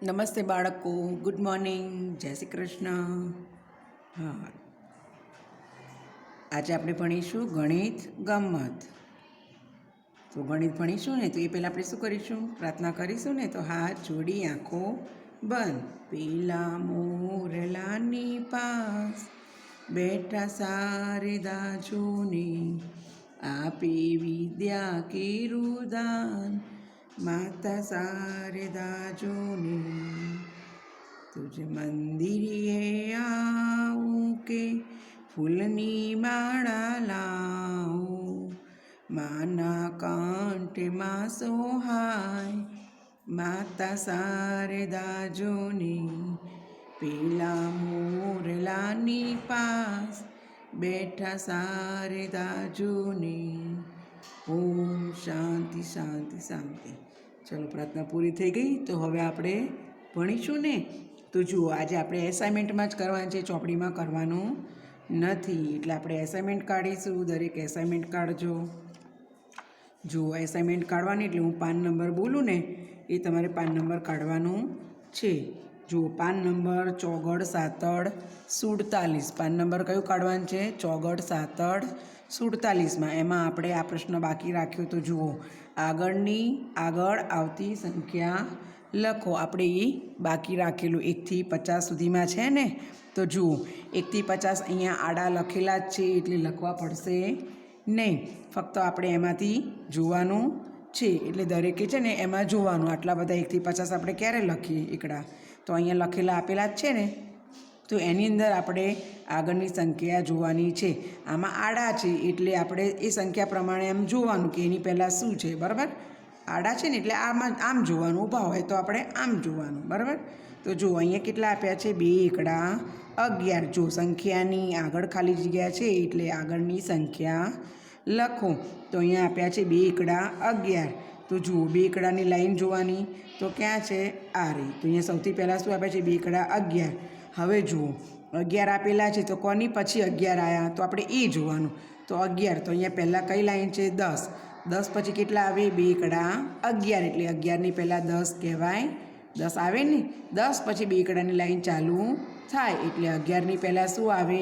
નમસ્તે બાળકો, good morning, જય શ્રી કૃષ્ણ. હા, આજે આપણે ભણીશું ગણિત ગમ્મત. તો ગણિત ભણીશું ને તો એ પહેલાં આપણે શું કરીશું? પ્રાર્થના કરીશું ને. તો હાથ જોડી આંખો બંધ. પેલા મોરલાની પાસ બેઠા સારદા જોને, આપી વિદ્યા કીરું દાન, માતા શારદા જોને. તુજ મંદિરે આવું કે ફૂલની માળા લાવું, માના કંઠમાં સોહાય, માતા શારદા જોને. પેલા મોરલાની પાસ બેઠા શારદા જોને. ઓમ શાંતિ શાંતિ શાંતિ. ચલો, પ્રાર્થના પૂરી થઈ ગઈ. તો હવે આપણે ભણીશું ને. તો જુઓ, આજે આપણે એસાઇનમેન્ટમાં જ કરવાનું છે, ચોપડીમાં કરવાનું નથી. એટલે આપણે એસાઇનમેન્ટ કાઢીશું. દરેક એસાઇનમેન્ટ કાઢજો. જુઓ, એસાઇનમેન્ટ કાઢવાની એટલે હું પાન નંબર બોલું ને એ તમારે પાન નંબર કાઢવાનું છે. જુઓ, પાન નંબર 64 67 47. પાન નંબર કયું કાઢવાનું છે? 64 67 47. એમાં આપણે આ પ્રશ્ન બાકી રાખ્યો. તો જુઓ, આગળ આવતી સંખ્યા લખો. આપણે એ બાકી રાખેલું 1 થી 50 સુધીમાં છે ને. તો જુઓ, 1 થી 50 અહીંયા આડા લખેલા જ છે, એટલે લખવા પડશે નહીં. ફક્ત આપણે એમાંથી જોવાનું છે. એટલે દરેકે છે ને એમાં જોવાનું. આટલા બધા 1 થી 50 આપણે ક્યારે લખીએ એકડા? તો અહીંયા લખેલા આપેલા જ છે ને. તો એની અંદર આપણે આગળની સંખ્યા જોવાની છે. આમાં આડા છે એટલે આપણે એ સંખ્યા પ્રમાણે એમ જોવાનું કે એની પહેલાં શું છે. બરાબર? આડા છે ને એટલે આમ જોવાનું. ઊભા હોય તો આપણે આમ જોવાનું. બરાબર? તો જુઓ, અહીંયા કેટલા આપ્યા છે? 2 એકડા 11. જો સંખ્યાની આગળ ખાલી જગ્યા છે એટલે આગળની સંખ્યા લખો. તો અહીંયા આપ્યા છે 2 એકડા 11. તો જુઓ, 2 એકડાની લાઈન જોવાની. તો ક્યાં છે? આ રહી. તો અહીંયા સૌથી પહેલાં શું આપ્યા છે? 2 એકડા 11. હવે જુઓ, 11 આપેલા છે તો કોની પછી 11 આવ્યા? તો આપણે એ જોવાનું. તો 11. તો અહીંયા પહેલાં કઈ લાઈન છે? 10. 10 પછી કેટલા આવે? 2 એકડા 11. એટલે 11ની પહેલાં 10 કહેવાય. 10 આવે ને. 10 પછી 2 એકડાની લાઈન ચાલુ થાય એટલે 11ની પહેલાં શું આવે?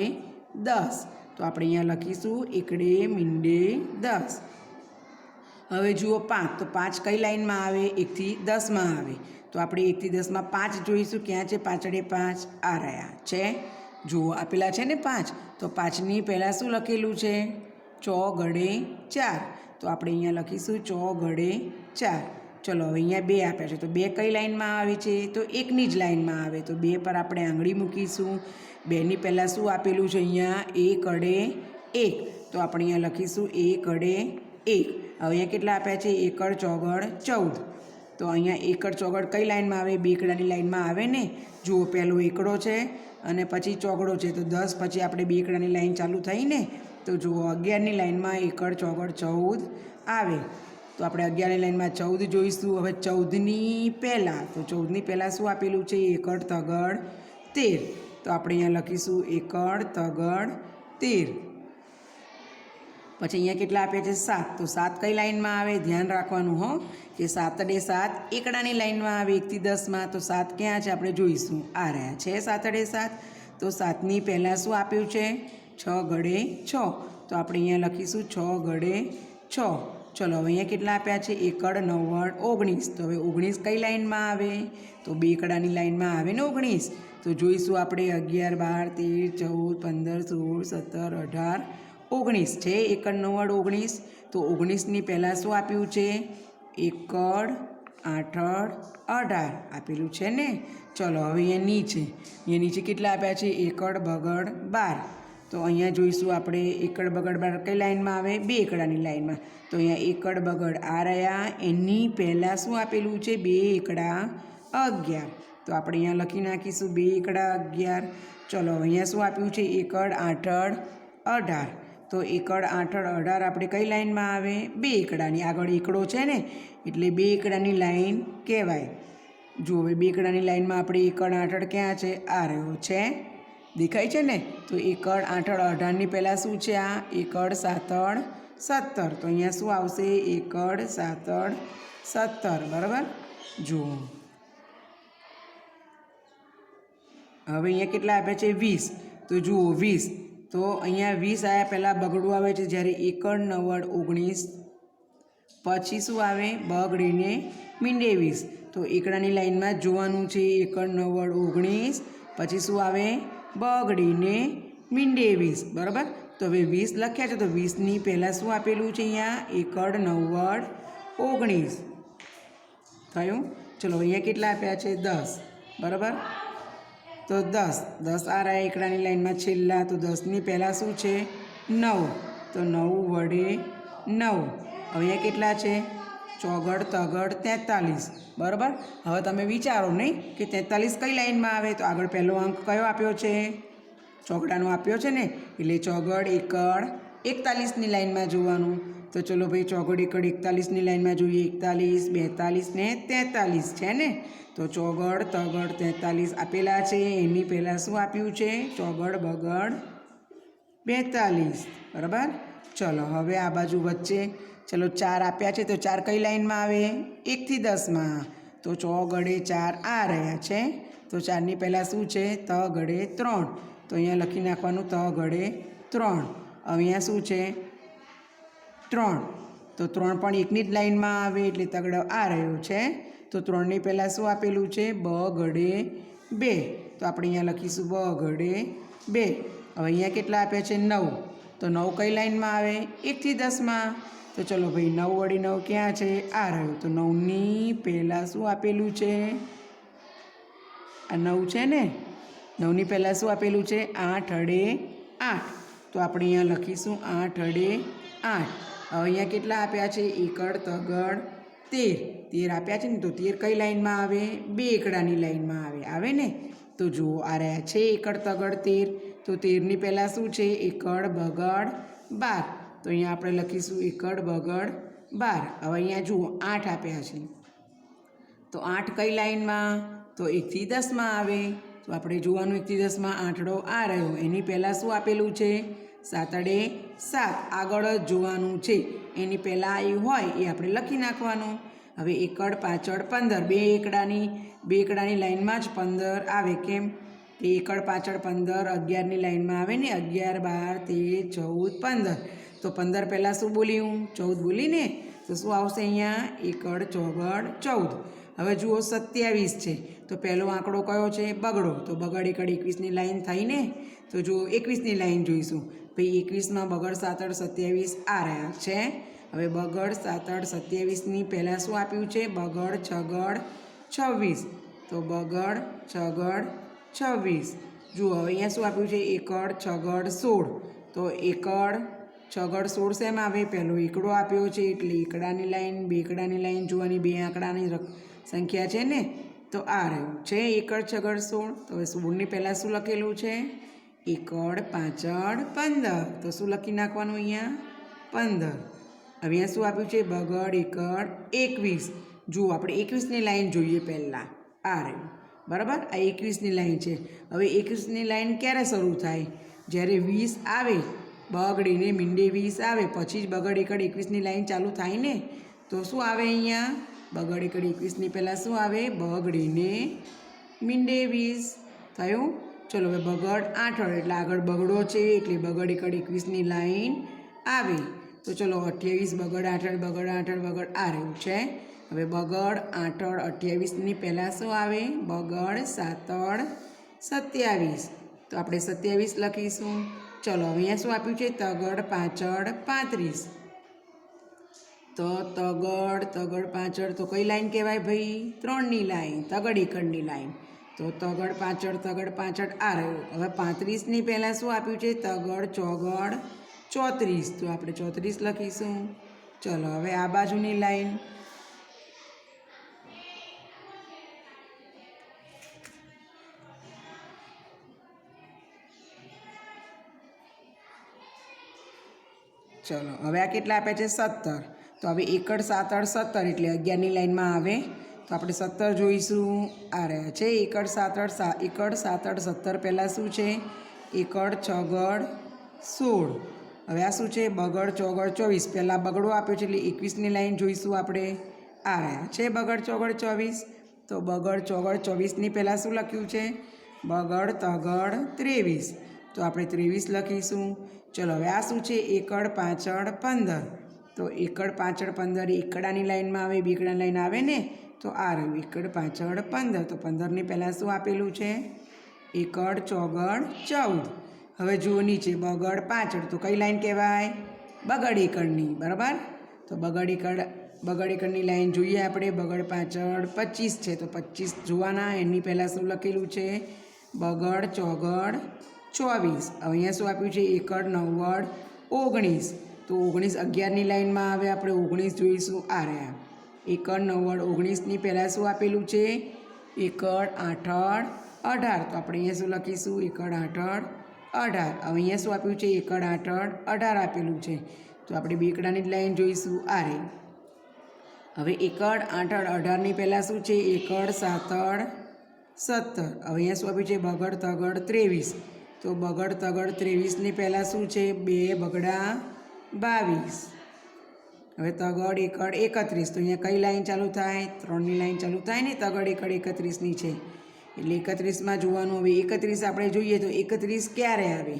10. તો આપણે અહીંયા લખીશું એકડે મીંડે 10. હવે જુઓ, 5. તો 5 કઈ લાઈનમાં આવે? 1 થી 10માં આવે. તો આપણે 1 થી 10માં 5 જોઈશું. ક્યાં છે? પાછળે 5 આ રહ્યા છે. જુઓ, આપેલા છે ને 5. તો 5ની પહેલાં શું લખેલું છે? ચોગડે 4. તો આપણે અહીંયા લખીશું ચોગડે 4. ચલો, હવે અહીંયા 2 આપ્યા છે. તો 2 કઈ લાઈનમાં આવે છે? તો 1ની જ લાઈનમાં આવે. તો 2 પર આપણે આંગળી મૂકીશું. 2ની પહેલાં શું આપેલું છે? અહીંયા 1 અડે 1. તો આપણે અહીંયા લખીશું 1 અડે 1. હવે અહીંયા કેટલા આપ્યા છે? 1 અડ ચોગડ 14. તો અહીંયા 1 અડ ચોગડ કઈ લાઈનમાં આવે? 2 એકડાની લાઈનમાં આવે ને. જુઓ, પહેલો એકડો છે અને પછી ચોગડો છે. તો 10 પછી આપણે 2 એકડાની લાઈન ચાલુ થઈ ને. તો જુઓ, 11ની લાઈનમાં 1 અડ ચોગડ 14 આવે. તો આપણે 11ની લાઈનમાં 14 જોઈશું. હવે 14ની પહેલાં, તો 14ની પહેલાં શું આપેલું છે? 1 અડ તગડ 13. તો આપણે અહીંયા લખીશું 1 અડ તગડ 13. પછી અહીંયા કેટલા આપ્યા છે? 7. તો 7 કઈ લાઈનમાં આવે? ધ્યાન રાખવાનું હો કે 7 અડે 7 એકડાની લાઈનમાં આવે 1 થી 10માં. તો 7 ક્યાં છે? આપણે જોઈશું. આ રહ્યા છે 7 અડે 7. તો 7ની પહેલાં શું આપ્યું છે? 6 ગડે 6. તો આપણે અહીંયા લખીશું 6 ગડે 6. ચલો, હવે અહીંયા કેટલા આપ્યા છે? 1 અડ 9 અડ 19. તો હવે 19 કઈ લાઈનમાં આવે? તો 2 એકડાની લાઈનમાં આવે ને 19. તો જોઈશું આપણે 11 12 13 14 15 16 17 18 છે. 1 અડ 9 અડ 19. તો 19ની પહેલાં શું આપ્યું છે? 1 અડ 8 અડ 18 આપેલું છે ને. ચલો, હવે અહીંયા નીચે કેટલા આપ્યા છે? 1 અડ બગડ 12. તો અહીંયા જોઈશું આપણે 1 અડ બગડ 12 કઈ લાઈનમાં આવે? 2 એકડાની લાઈનમાં. તો અહીંયા 1 અડ બગડ આ રહ્યા. એની પહેલાં શું આપેલું છે? 2 એકડા 11. તો આપણે અહીંયા લખી નાખીશું 2 એકડા 11. ચલો, અહીંયા શું આપ્યું છે? 1 અડ 8 અડ 18. તો 1 અડ 8 અડ 18 આપણે કઈ લાઈનમાં આવે? 2 એકડાની. આગળ એકડો છે ને એટલે 2 એકડાની લાઈન કહેવાય. જુઓ, હવે 2 એકડાની લાઈનમાં આપણે 1 અડ 8 અડ ક્યાં છે? આ રહ્યો છે. દેખાય છે ને. તો 1 અડ 8 અડ 18ની પહેલાં શું છે? આ 1 અડ 7 અડ 17. તો અહીંયા શું આવશે? 1 અડ 7 અડ 17. બરાબર? જુઓ, હવે અહીંયા કેટલા આપ્યા છે 20, તો જુઓ 20, તો અહીંયા 20 આવ્યા, પહેલાં બગડું આવે છે, જ્યારે એકડ નવ્વડ 19, પછી શું આવે બગડીને મીંડે 20, તો એકડાની લાઈનમાં જ જોવાનું છે, એકડ નવ્વડ 19, પછી શું આવે બગડીને મીંડે 20, બરાબર. તો હવે 20 લખ્યા છે, તો 20ની પહેલાં શું આપેલું છે અહીંયા એકડ નવ્વડ 19 થયું. ચલો અહીંયા કેટલા આપ્યા છે 10, બરાબર. તો 10 આ રહ્યા એકડાની લાઈનમાં છેલ્લા, તો 10ની પહેલાં શું છે 9, તો 9 વડે 9. હવે અહીંયા કેટલા છે ચોગડ તગડ 43, બરાબર. હવે તમે વિચારો નહીં કે 43 કઈ લાઈનમાં આવે, તો આગળ પહેલો અંક કયો આપ્યો છે ચોગડાનો આપ્યો છે ને, એટલે ચોગડ એકડ 41ની લાઈનમાં જોવાનું. તો ચલો ભાઈ ચોગડ એકડ 41ની લાઈનમાં જોઈએ, 41, 42 ને 43 છે ને, તો ચોગડ તગડ 43 આપેલા છે, એની પહેલાં શું આપ્યું છે ચોગડ બગડ 42, બરાબર. ચલો હવે આ બાજુ વચ્ચે ચલો 4 આપ્યા છે, તો 4 કઈ લાઈનમાં આવે 1 થી 10માં, તો ચોગડે 4 આ રહ્યા છે, તો 4ની પહેલાં શું છે તગડે 3, તો અહીંયા લખી નાખવાનું તગડે 3. અહીંયા શું છે 3, તો 3 પણ એકની જ લાઈનમાં આવે, એટલે તગડો આ રહ્યો છે, તો 3ની પહેલાં શું આપેલું છે બગડે 2, તો આપણે અહીંયા લખીશું બગડે 2. હવે અહીંયા કેટલા આપ્યા છે 9, તો 9 કઈ લાઈનમાં આવે 1 થી 10માં, તો ચલો ભાઈ 9 વડે 9 ક્યાં છે આ રહ્યું, તો 9ની પહેલાં શું આપેલું છે આ 9 છે ને, 9ની પહેલાં શું આપેલું છે 8 અડે 8, તો આપણે અહીંયા લખીશું 8 અડે 8. હવે અહીંયા કેટલા આપ્યા છે એકડ તગડ 13 આપ્યા છે ને, તો 13 કઈ લાઈનમાં આવે 2 એકડાની લાઈનમાં આવે ને, તો જુઓ આ રહ્યા છે એકડ તગડ 13, તો 13ની પહેલાં શું છે એકડ બગડ 12, તો અહીંયા આપણે લખીશું એકડ બગડ 12. હવે અહીંયા જુઓ 8 આપ્યા છે, તો 8 કઈ લાઈનમાં, તો 1 થી 10માં આવે, તો આપણે જોવાનું 1 થી 10માં આઠડો આ રહ્યો, એની પહેલાં શું આપેલું છે 7 અડે 7, આગળ જ જોવાનું છે, એની પહેલાં આવ્યું હોય એ આપણે લખી નાખવાનું. હવે એકડ પાછળ 15, બે એકડાની લાઈનમાં જ 15 આવે, કેમ કે એકડ પાછળ 15 11ની લાઈનમાં આવે ને, 11 12 13 14 15, તો 15 પહેલાં શું બોલી હું 14 બોલીને, તો શું આવશે અહીંયા એકડ ચોગડ 14. હવે જુઓ 27 છે, તો પહેલો આંકડો કયો છે બગડો, તો બગડ એકડ 21ની લાઈન થઈ ને, તો જુઓ 21ની લાઈન જોઈશું ભાઈ, 21માં બગડ 7 8 27 આ રહ્યા છે. હવે બગડ 7 8 27ની પહેલાં શું આપ્યું છે બગડ છગડ 26, તો બગડ છગડ 26. જુઓ હવે અહીંયા શું આપ્યું છે એકડ છગડ 16, તો એકડ છગડ 16 શેમાં આવે પહેલો એકડો આપ્યો છે, એટલે એકડાની લાઈન બે એકડાની લાઈન જોવાની, બે આંકડાની સંખ્યા છે ને, તો આ રહ્યું છે એકડ છગડ 16. તો હવે 16ની પહેલાં શું લખેલું છે એકડ પાછળ 15, તો શું લખી નાખવાનું અહીંયા 15. હવે અહીંયા શું આપ્યું છે બગડ એકડ 21. જુઓ આપણે 21ની લાઈન જોઈએ પહેલાં, આ રહ્યું બરાબર, આ 21ની લાઈન છે. હવે 21ની લાઈન ક્યારે શરૂ થાય, જ્યારે 20 આવે બગડીને મીંડે 20 આવે, પછી જ બગડ એકડ 21ની લાઈન ચાલુ થાય ને, તો શું આવે અહીંયા બગડ એકડ 21ની પહેલાં શું આવે બગડીને મીંડે 20 થયું. ચલો હવે બગડ 8 એટલે આગળ બગડો છે, એટલે બગડ એકડ 21ની લાઈન આવે, તો ચલો 28 બગડ 8 બગડ 8 બગડ આ રહ્યું છે. હવે બગડ 8 28ની પહેલાં શું આવે બગડ 7 27, તો આપણે 27 લખીશું. ચલો અહીંયા શું આપ્યું છે તગડ પાછળ 35, તો તગડ પાછળ તો કઈ લાઈન કહેવાય ભાઈ 3ની લાઈન, તગડ એકડની લાઈન, તો તગડ પાછળ આ રહ્યું. હવે 35ની પહેલાં શું આપ્યું છે તગડ ચોગડ 34, તો આપણે 34 લખીશું. ચલો હવે આ બાજુની લાઈન, ચલો હવે આ કેટલા આપ્યા છે 17, તો હવે એકડ 7 8 17 એટલે 11ની લાઈનમાં આવે, તો આપણે 17 જોઈશું. આ રહ્યા છે એકડ 7 8 17, પહેલાં શું છે એકડ છગડ 16. હવે આ શું છે બગડ ચોગડ 24, પહેલાં બગડો આપ્યો છે એટલે 21ની લાઈન જોઈશું આપણે. આ રહ્યા છે બગડ ચોગડ 24, તો બગડ ચોગડ 24ની પહેલાં શું લખ્યું છે બગડ તગડ 23, તો આપણે 23 લખીશું. ચલો હવે આ શું છે? એકડ પાછળ 15, તો એકડ પાછળ 15 એકડાની લાઈનમાં આવે, બીકડાની લાઈન આવે ને, તો આ રહ્યું એકડ પાછળ 15. તો 15ની પહેલાં શું આપેલું છે? એકડ ચોગડ 14. હવે જુઓ નીચે બગડ પાછળ, તો કઈ લાઈન કહેવાય? બગડ એકડની, બરાબર. તો બગડ એકડની લાઈન જોઈએ આપણે. બગડ પાછળ 25 છે, તો 25 જોવાના. એની પહેલાં શું લખેલું છે? બગડ ચોગડ 24. હવે અહીંયા શું આપ્યું છે? એકડ નવ્વડ 19, તો 19 11ની લાઈનમાં આવે. આપણે 19 જોઈશું. આ રહ્યા એકડ નવ્વડ 19ની પહેલાં શું આપેલું છે? એકડ આઠડ 18, તો આપણે અહીંયા શું લખીશું? એકડ આઠડ 18. હવે અહીંયા શું આપ્યું છે? એકડ આઠડ 18 આપેલું છે, તો આપણે બેકડાની જ લાઈન જોઈશું. આ રહી. હવે એકડ આઠડ 18ની પહેલાં શું છે? એકડ સાતડ 17. હવે અહીંયા શું આપ્યું છે? બગડ તગડ 23, તો બગડ તગડ 23ની પહેલાં શું છે? 2 બગડા 22. હવે તગડ એકડ 31, તો અહીંયા કઈ લાઈન ચાલુ થાય? 3ની લાઈન ચાલુ થાય ને. તગડ એકડ 31ની છે, એટલે 31માં જોવાનું. હવે 31 આપણે જોઈએ તો 31 ક્યારે આવે?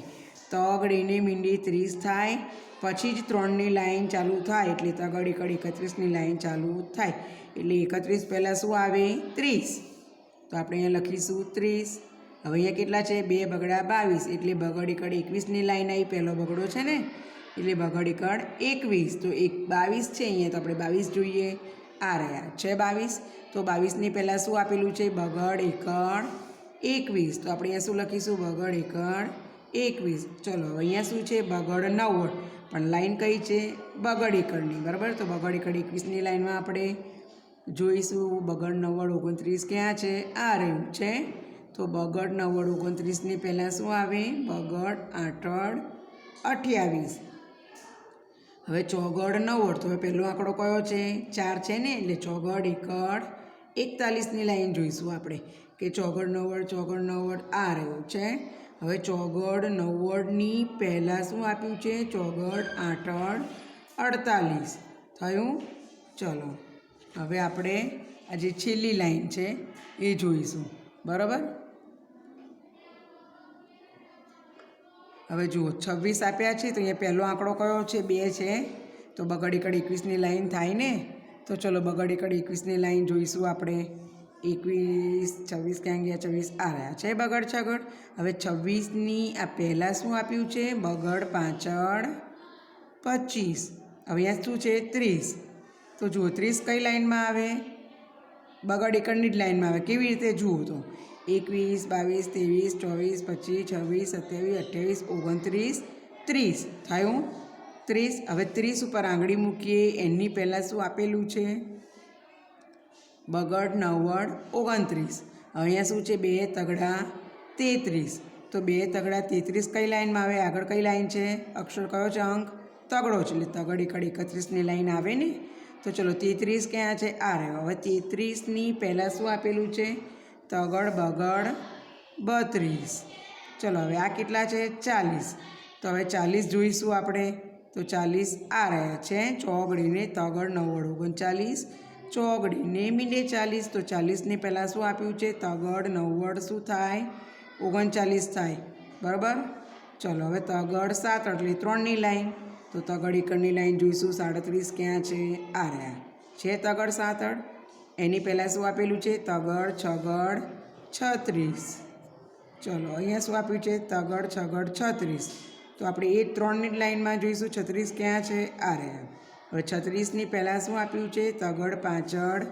તગડીને મીંડી 30 થાય પછી જ 3ની લાઈન ચાલુ થાય, એટલે તગડ એકડ 31ની લાઈન ચાલુ થાય. એટલે 31 પહેલાં શું આવે? 30, તો આપણે અહીંયા લખીશું 30. હવે અહીંયા કેટલા છે? 2 બગડા 22, એટલે બગડ એકડ 21ની લાઈન આવી. પહેલો બગડો છે ને, એટલે બગડ એકડ 21, તો 22 છે અહીંયા, તો આપણે 22 જોઈએ. આ રહ્યા છે 22, તો 22ની પહેલાં શું આપેલું છે? બગડ એકડ 21, તો આપણે અહીંયા શું લખીશું? બગડ એકડ 21. ચલો હવે અહીંયા શું છે? બગડ 90, પણ લાઈન કઈ છે? બગડ એકડની, બરાબર. તો બગડ એકડ 21ની લાઈનમાં આપણે જોઈશું. બગડ 90 29 ક્યાં છે? આ રહ્યું છે. તો બગડ 90 29ની પહેલાં શું આવે? બગડ આઠડ 28. હવે ચોગડ 90, તો હવે પહેલો આંકડો કયો છે? 4 છે ને, એટલે ચોગડ એકડ 41ની લાઈન જોઈશું આપણે, કે ચોગડ 90 આ રહ્યું છે. હવે ચોગડ 90ની પહેલાં શું આપ્યું છે? ચોગડ આઠડ 48 થયું. ચલો હવે આપણે આ જે છેલ્લી લાઈન છે એ જોઈશું, બરાબર. હવે જુઓ 26 આપ્યા છે, તો અહીંયા પહેલો આંકડો કયો છે? 2 છે, તો બગડ એકડ 21ની લાઈન થાય ને. તો ચલો બગડ એકડ 21ની લાઈન જોઈશું આપણે. 21 26 ક્યાં ગયા? 24 આ રહ્યા છે બગડ છગડ. હવે 26ની આ પહેલાં શું આપ્યું છે? બગડ પાછળ 25. હવે અહીંયા શું છે? 30, તો જુઓ 30 કઈ લાઈનમાં આવે? બગડ એકડની જ લાઈનમાં આવે. કેવી રીતે? જુઓ તો 21 22 23 24 25 26 27 28 29 30 થયું 30. હવે 30 ઉપર આંગળી મૂકીએ. એની પહેલાં શું આપેલું છે? બગડ 90 29. અહીંયા શું છે? 2 તગડા 33, તો 2 તગડા 33 કઈ લાઈનમાં આવે? આગળ કઈ લાઈન છે? અક્ષર કયો છે? અંક તગડો છે, એટલે તગડ એકડ 31ની લાઈન આવે ને. તો ચલો 33 ક્યાં છે? આ રહ્યો. હવે 33ની પહેલાં શું આપેલું છે? તગડ બગડ 32. ચલો હવે આ કેટલા છે? 40, તો હવે 40 જોઈશું આપણે. તો 40 આ રહ્યા છે. ચોગડીને તગડ 90 39, ચોગડીને મીંડે 40, તો 40ની પહેલાં શું આપ્યું છે? તગડ 90 શું થાય? 39 થાય, બરાબર. ચલો હવે તગડ 7 એટલે 3ની લાઈન, તો તગડ એકડની લાઈન જોઈશું. 37 ક્યાં છે? આ રહ્યા છે તગડ 7. એની પહેલાં શું આપેલું છે? તગડ છગડ 36. ચલો અહીંયા શું આપ્યું છે? તગડ છગડ 36, તો આપણે એ 3ની જ લાઈનમાં જોઈશું. 36 ક્યાં છે? આ રહ્યા. હવે 36ની પહેલાં શું આપ્યું છે? તગડ પાછળ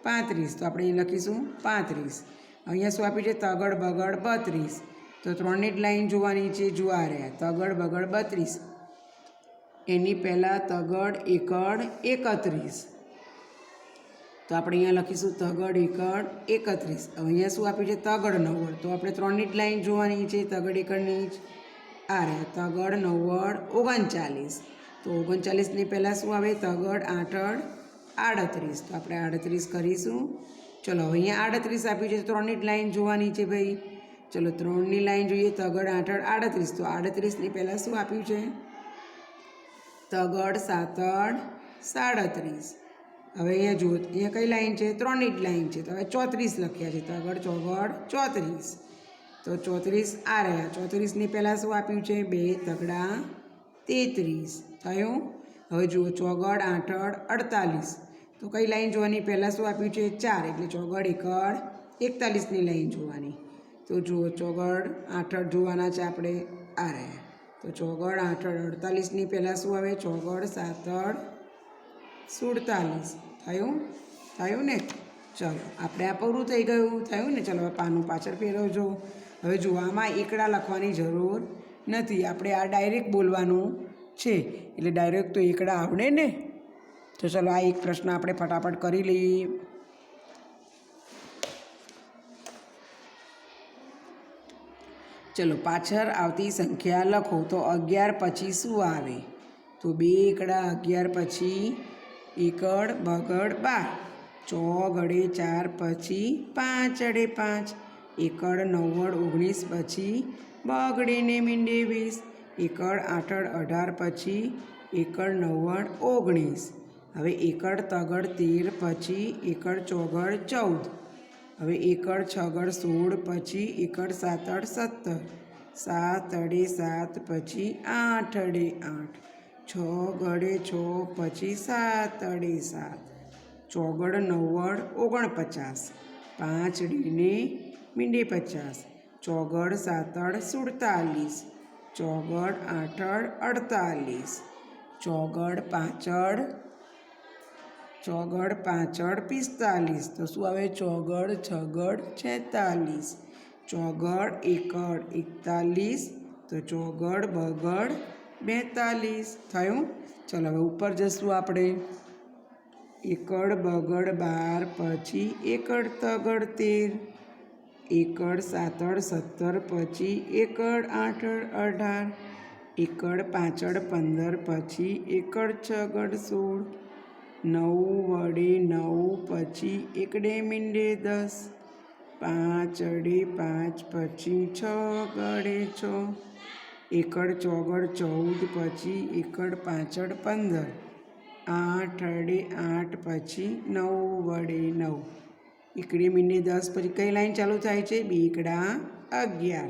35, તો આપણે એ લખીશું 35. અહીંયા શું આપ્યું છે? તગડ બગડ 32, તો 3ની જ લાઈન જોવાની છે. જો આ રહ્યા તગડ બગડ 32, એની પહેલાં તગડ એકડ 31, તો આપણે અહીંયા લખીશું તગડ એકડ 31. હવે અહીંયા શું આપ્યું છે? તગડ 90, તો આપણે 3ની જ લાઈન જોવાની છે. તગડ એકડની જ આ રહ્યા તગડ 90 39, તો 39ની પહેલાં શું આવે? તગડ આઠડ 38, તો આપણે 38 કરીશું. ચલો અહીંયા 38 આપ્યું છે, 3ની જ લાઈન જોવાની છે ભાઈ. ચલો 3ની લાઈન જોઈએ. તગડ આઠડ 38, તો 38ની પહેલાં શું આપ્યું છે? તગડ સાતડ 37. હવે અહીંયા જુઓ, અહીંયા કઈ લાઈન છે? 3ની જ લાઈન છે, તો હવે 34 લખ્યા છે. તગડ ચોગડ 34. તો 34 આ રહ્યા. 34ની પહેલાં શું આપ્યું છે? 2 તગડા 33 થયું. હવે જુઓ ચોગડ આઠડ 48. તો કઈ લાઈન જોવાની? પહેલાં શું આપ્યું છે? 4 એટલે ચોગડ એકડ 41ની લાઈન જોવાની. તો જુઓ ચોગડ આઠડ જોવાના છે આપણે આ રહ્યા. તો ચોગડ આઠડ 48ની પહેલાં શું આવે? ચોગડ સાતડ 47 થયું ને? ચલો આપણે આ પૂરું થઈ ગયું. થયું ને? ચલો હવે પાનું પાછળ ફેરવજો. હવે જુઓ આમાં એકડા લખવાની જરૂર નથી, આપણે આ ડાયરેક્ટ બોલવાનું છે એટલે ડાયરેક્ટ તો એકડા આવડે ને. તો ચલો આ એક પ્રશ્ન આપણે ફટાફટ કરી લઈએ. ચલો પાછળ આવતી સંખ્યા લખો. તો 11 પછી શું આવે? તો 2 એકડા 11 પછી એકડ બગડ 12. ચોગડે 4 પછી 5 અડે 5. એકડ 9 19 પછી બગડે ને મીંડે 20. એકડ આઠડ 18 પછી એકડ 9 19. હવે એકડ તગડ 13 પછી એકડ ચોગડ 14. હવે એકડ છગડ 16 પછી એકડ સાતડ 17. 7 અડે 7 પછી 8 અડે 8. છગડે 6 પછી 7 અડે 7. ચોગડ 9 49. 5 ડીને મીંડે 50. ચોગડ સાતડ 47. ચોગડ આઠડ 48. ચોગડ પાંચડ 45. તો શું આવે? ચોગડ છગડ 46. ચોગડ એકડ 41. તો ચોગડ બગડ 42 થયું. ચલો હવે ઉપર જશું આપણે. એકડ બગડ 12 પછી એકડ તગડ 13. એકડ સાતડ 17 પછી એકડ આઠડ 18. એકડ પાંચડ 15 પછી એકડ છગડ 16. 9 વડે 9 પછી એકડે મીંડે 10. 5 અડે 5 પછી છગડે 6. એકડ ચોગડ 14 પછી એકડ પાંચડ 15. 8 અડે 8 પછી 9 વડે 9. એકડે મીંડે 10 પછી કઈ લાઈન ચાલુ થાય છે? 2 એકડા 11.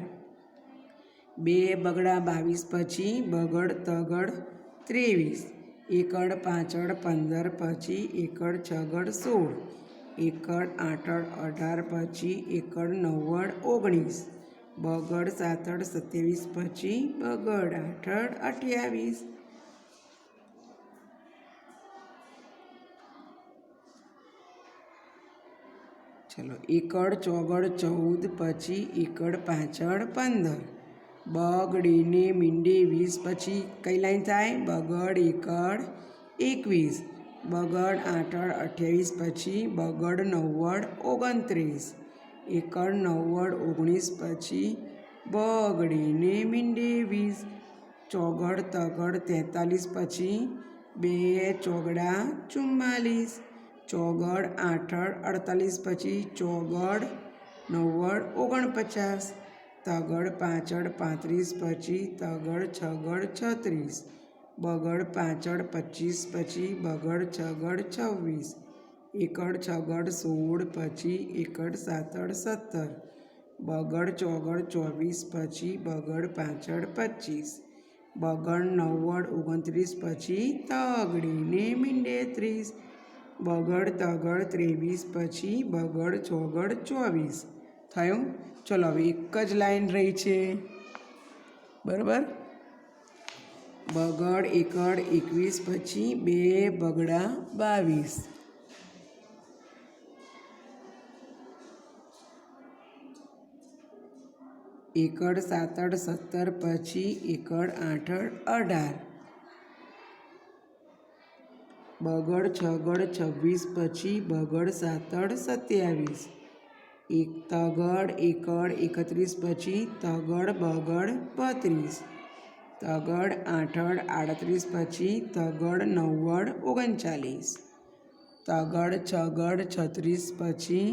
2 બગડા 22 પછી બગડ તગડ 23. એકડ પાંચડ 15 પછી એકડ છગડ 16. એકડ આઠડ 18 પછી એકડ નવ્વડ 19. બગડ સાતડ 27 પછી બગડ આઠડ 28. ચલો એકડ ચોગડ 14 પછી એકડ પાંચડ 15. બગડીને મીંડે 20 પછી કઈ લાઈન થાય? બગડ એકડ 21. બગડ આઠડ 28 પછી બગડ નવ્વડ 29. એકડ નવ્વડ 19 પછી બગડીને મીંડે 20. ચોગડ તગડ 43 પછી 2 ચોગડા 44. ચોગડ આઠડ 48 પછી ચોગડ નવ્વડ 49. તગડ પાંચડ 35 પછી તગડ છગડ 36. બગડ પાંચડ 25 પછી બગડ છગડ 26. એકડ છગડ 16 પછી એકડ સાતડ 17. બગડ ચોગડ 24 પછી બગડ પાંચડ 25. બગડ નવ્વડ 29 પછી તગડીને મીંડે 30. બગડ તગડ 23 પછી બગડ ચોગડ 24 થયું. ચલો હવે એક જ લાઈન રહી છે, બરાબર. બગડ એકડ 21 પછી 2 બગડા 22. એકડ સાતડ 17 પછી એકડ આઠડ 18. બગડ છગડ 26 પછી બગડ સાતડ 27. એક તગડ એકડ 31 પછી તગડ બગડ 32. તગડ આઠડ 38 પછી તગડ નવ્વડ 39. તગડ છગડ 36 પછી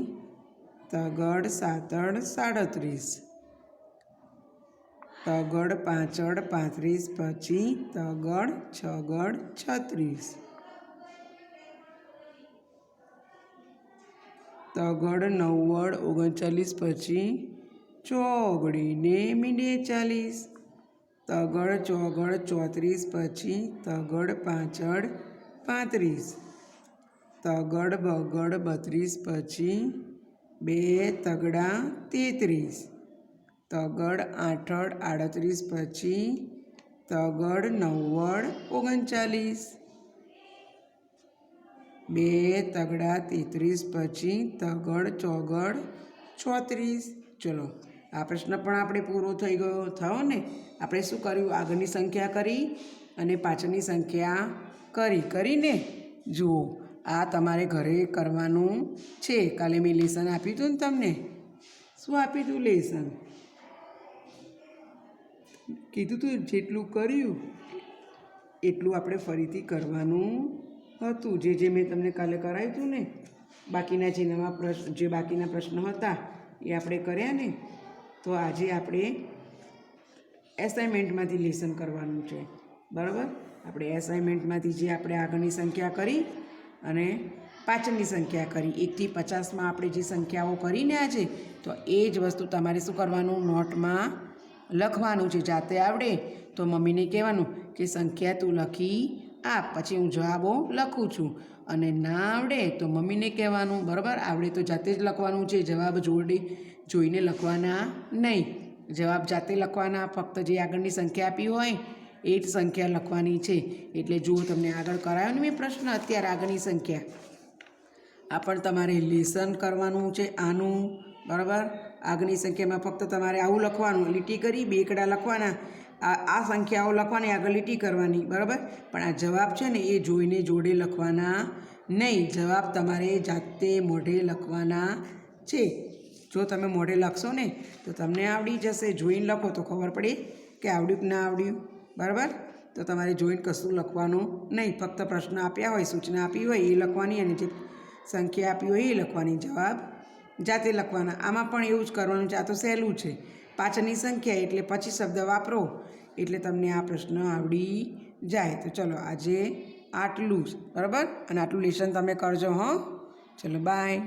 તગડ સાતડ 37. તગડ પાંચડ 35 પછી તગડ છગડ 36. તગડ નવ્વડ 39 પછી ચોગડીને મીંડે 40, તગડ ચોગડ 34 પછી તગડ પાછળ 35, તગડ બગડ 32 પછી 2 તગડા 33, તગડ આઠડ 38 પછી તગડ નવ્વડ 39, 2 તગડા 33 પછી તગડ ચોગડ 36. ચલો આ પ્રશ્ન પણ આપણે પૂરો થઈ ગયો થયો ને. આપણે શું કર્યું? આગળની સંખ્યા કરી અને પાછળની સંખ્યા કરીને જુઓ આ તમારે ઘરે કરવાનું છે. કાલે મેં લેસન આપ્યું હતું ને તમને. શું આપ્યું હતું લેસન? કીધું તું જેટલું કર્યું એટલું આપણે ફરીથી કરવાનું હતું. જે મેં તમને કાલે કરાવ્યું હતું ને, બાકીના જે નવા પ્રશ્ન જે બાકીના પ્રશ્નો હતા એ આપણે કર્યા ને. તો આજે આપણે એસાઇનમેન્ટમાંથી લેસન કરવાનું છે, બરાબર? આપણે એસાઇનમેન્ટમાંથી જે આપણે આગળની સંખ્યા કરી અને પાછળની સંખ્યા કરી 1 થી 50માં આપણે જે સંખ્યાઓ કરીને આજે, તો એ જ વસ્તુ તમારે શું કરવાનું? નોટમાં લખવાનું છે. જાતે આવડે તો મમ્મીને કહેવાનું કે સંખ્યા તું લખી આપ, પછી હું જવાબો લખું છું. અને ના આવડે તો મમ્મીને કહેવાનું, બરાબર? આવડે તો જાતે જ લખવાનું છે, જવાબ જોઈને લખવાના નહીં. જવાબ જાતે લખવાના, ફક્ત જે આગળની સંખ્યા આપી હોય એ જ સંખ્યા લખવાની છે. એટલે જુઓ તમને આગળ કરાયો ને મેં પ્રશ્ન, અત્યારે આગળની સંખ્યા આ પણ તમારે લેસન કરવાનું છે આનું, બરાબર? આગળની સંખ્યામાં ફક્ત તમારે આવું લખવાનું, લીટી કરી 2 કડા લખવાના, આ સંખ્યાઓ લખવાની, આગળ લીટી કરવાની, બરાબર? પણ આ જવાબ છે ને એ જોઈને જોડે લખવાના નહીં. જવાબ તમારે જાતે મોઢે લખવાના છે. જો તમે મોઢે લખશો ને તો તમને આવડી જશે. જોઈને લખો તો ખબર પડે કે આવડ્યું કે ના આવડ્યું, બરાબર? તો તમારે જોઈને કશું લખવાનું નહીં. ફક્ત પ્રશ્ન આપ્યા હોય, સૂચના આપી હોય એ લખવાની, અને જે સંખ્યા આપી હોય એ લખવાની, જવાબ જાતે લખવાના. આમાં પણ એવું જ કરવાનું છે. આ તો સહેલું છે. પાછળની સંખ્યા એટલે પછી શબ્દ વાપરો એટલે તમને આ પ્રશ્ન આવડી જાય. તો ચલો આજે આટલું જ, બરાબર? અને આટલું લેસન તમે કરજો. હં, ચલો બાય.